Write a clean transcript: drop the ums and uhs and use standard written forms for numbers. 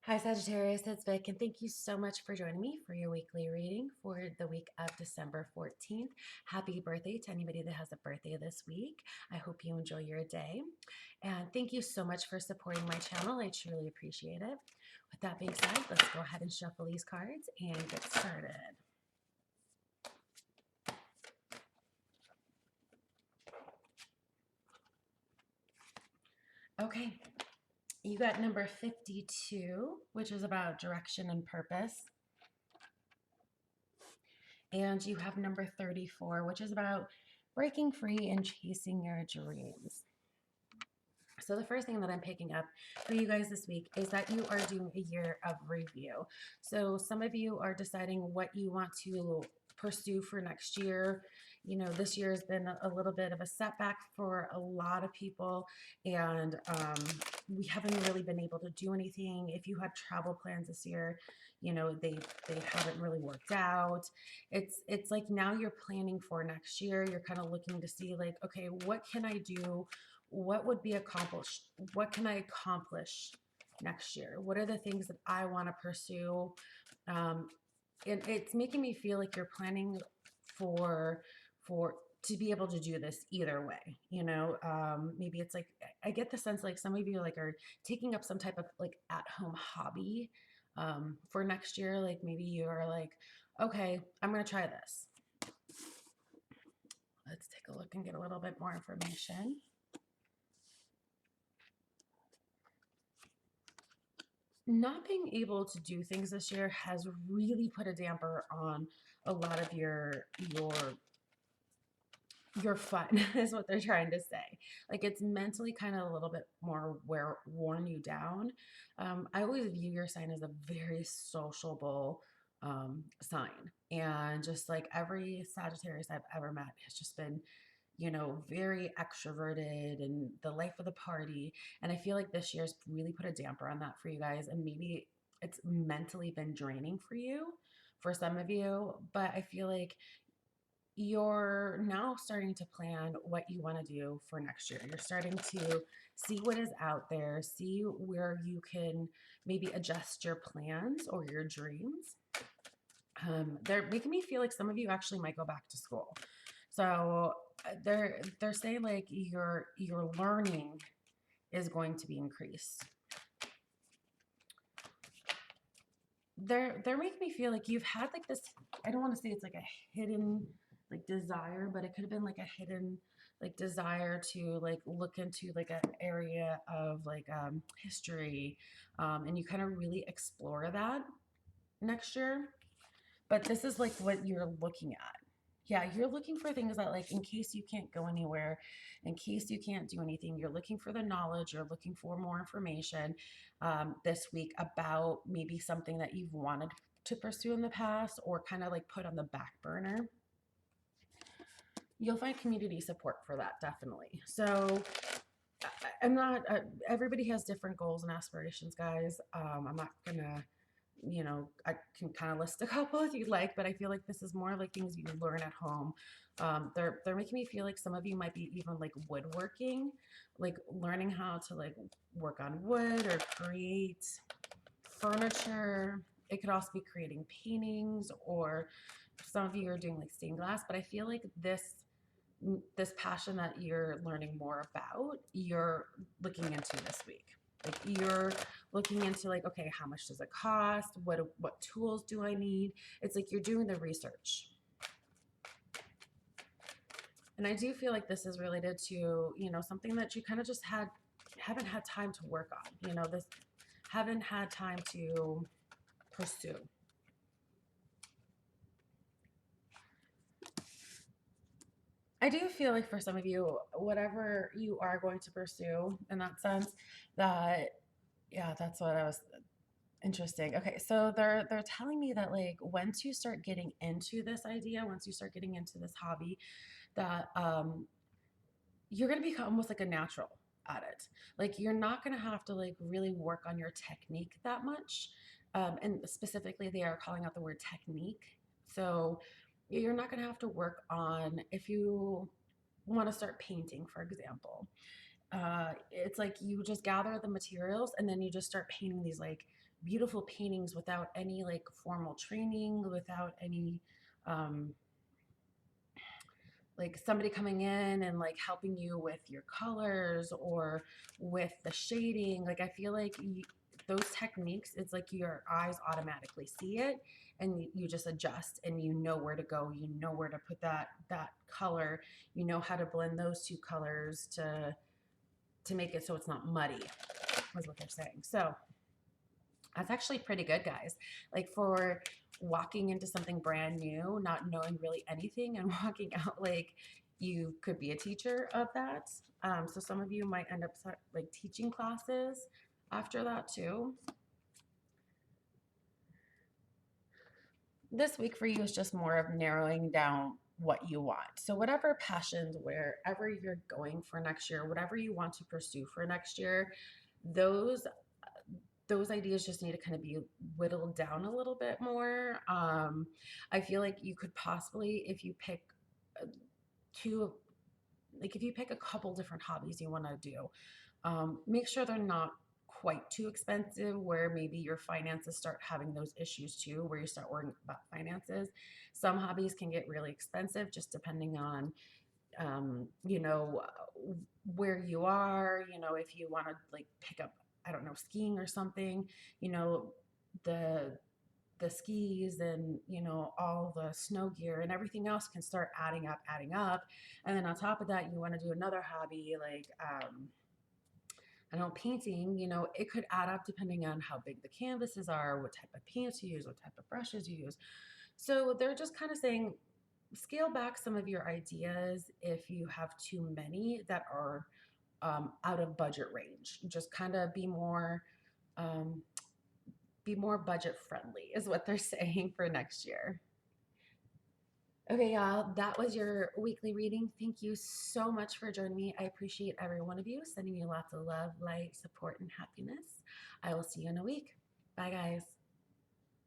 Hi Sagittarius, it's Vic, and thank you so much for joining me for your weekly reading for the week of December 14th. Happy birthday to anybody that has a birthday this week. I hope you enjoy your day. And thank you so much for supporting my channel. I truly appreciate it. With that being said, let's go ahead and shuffle these cards and get started. Okay, you got number 52, which is about direction and purpose. And you have number 34, which is about breaking free and chasing your dreams. So the first thing that I'm picking up for you guys this week is that you are doing a year of review. So some of you are deciding what you want to pursue for next year. You know, this year has been a little bit of a setback for a lot of people, and we haven't really been able to do anything. If you had travel plans this year, you know, they haven't really worked out. It's like now you're planning for next year. You're kind of looking to see like, okay, what can I do? What would be accomplished? What can I accomplish next year? What are the things that I want to pursue? Um, it's making me feel like you're planning for for to be able to do this either way. You know, maybe it's like I get the sense like some of you like are taking up some type of like at home hobby for next year. Like maybe you're like, okay, I'm gonna try this. Let's take a look and get a little bit more information. Not being able to do things this year has really put a damper on a lot of your fun is what they're trying to say. Like it's mentally kind of a little bit more worn you down. I always view your sign as a very sociable sign, and just like every Sagittarius I've ever met has just been, you know, very extroverted and the life of the party. And I feel like this year's really put a damper on that for you guys. And maybe it's mentally been draining for you, for some of you. But I feel like you're now starting to plan what you want to do for next year. You're starting to see what is out there, see where you can maybe adjust your plans or your dreams. They're making me feel like some of you actually might go back to school. So they're saying like your learning is going to be increased. They're making me feel like you've had like this, I don't want to say it's like a hidden like desire, but it could have been like a hidden like desire to like look into like an area of like history, and you kind of really explore that next year. But this is like what you're looking at. Yeah, you're looking for things that, like, in case you can't go anywhere, in case you can't do anything, you're looking for the knowledge, you're looking for more information this week about maybe something that you've wanted to pursue in the past or kind of like put on the back burner. You'll find community support for that, definitely. So, I'm not, everybody has different goals and aspirations, guys. I'm not gonna, you know, I can kind of list a couple if you'd like, but I feel like this is more like things you learn at home. They're making me feel like some of you might be even like woodworking, like learning how to like work on wood or create furniture. It could also be creating paintings, or some of you are doing like stained glass. But I feel like this passion that you're learning more about, you're looking into this week. Like you're looking into like, okay, how much does it cost? What tools do I need? It's like you're doing the research. And I do feel like this is related to, you know, something that you kind of just haven't had time to work on. You know, this haven't had time to pursue. I do feel like for some of you, whatever you are going to pursue in that sense, that yeah, that's what I was. Interesting. Okay, so they're telling me that like once you start getting into this idea, once you start getting into this hobby, that you're gonna become almost like a natural at it. Like you're not gonna have to like really work on your technique that much. And specifically, they are calling out the word technique. So you're not gonna have to work on if you want to start painting, for example. It's like you just gather the materials and then you just start painting these like beautiful paintings without any like formal training, without any um, like somebody coming in and like helping you with your colors or with the shading. Like I feel like those techniques, it's like your eyes automatically see it and you just adjust and you know where to go, you know where to put that color, you know how to blend those two colors to make it so it's not muddy, was what they're saying. So that's actually pretty good, guys. Like for walking into something brand new, not knowing really anything, and walking out like you could be a teacher of that. So some of you might end up like teaching classes after that too. This week for you is just more of narrowing down what you want. So whatever passions, wherever you're going for next year, whatever you want to pursue for next year, those those ideas just need to kind of be whittled down a little bit more. I feel like you could possibly, if you pick two, like if you pick a couple different hobbies you want to do, make sure they're not quite too expensive where maybe your finances start having those issues too, where you start worrying about finances. Some hobbies can get really expensive just depending on you know, where you are, you know, if you want to like pick up, I don't know, skiing or something, you know, the the skis and you know all the snow gear and everything else can start adding up, and then on top of that you want to do another hobby like I don't know, painting, you know, it could add up depending on how big the canvases are, what type of paints you use, what type of brushes you use. So they're just kind of saying scale back some of your ideas if you have too many that are out of budget range. Just kind of um, be more budget friendly is what they're saying for next year. Okay, y'all, that was your weekly reading. Thank you so much for joining me. I appreciate every one of you, sending you lots of love, light, support, and happiness. I will see you in a week. Bye, guys.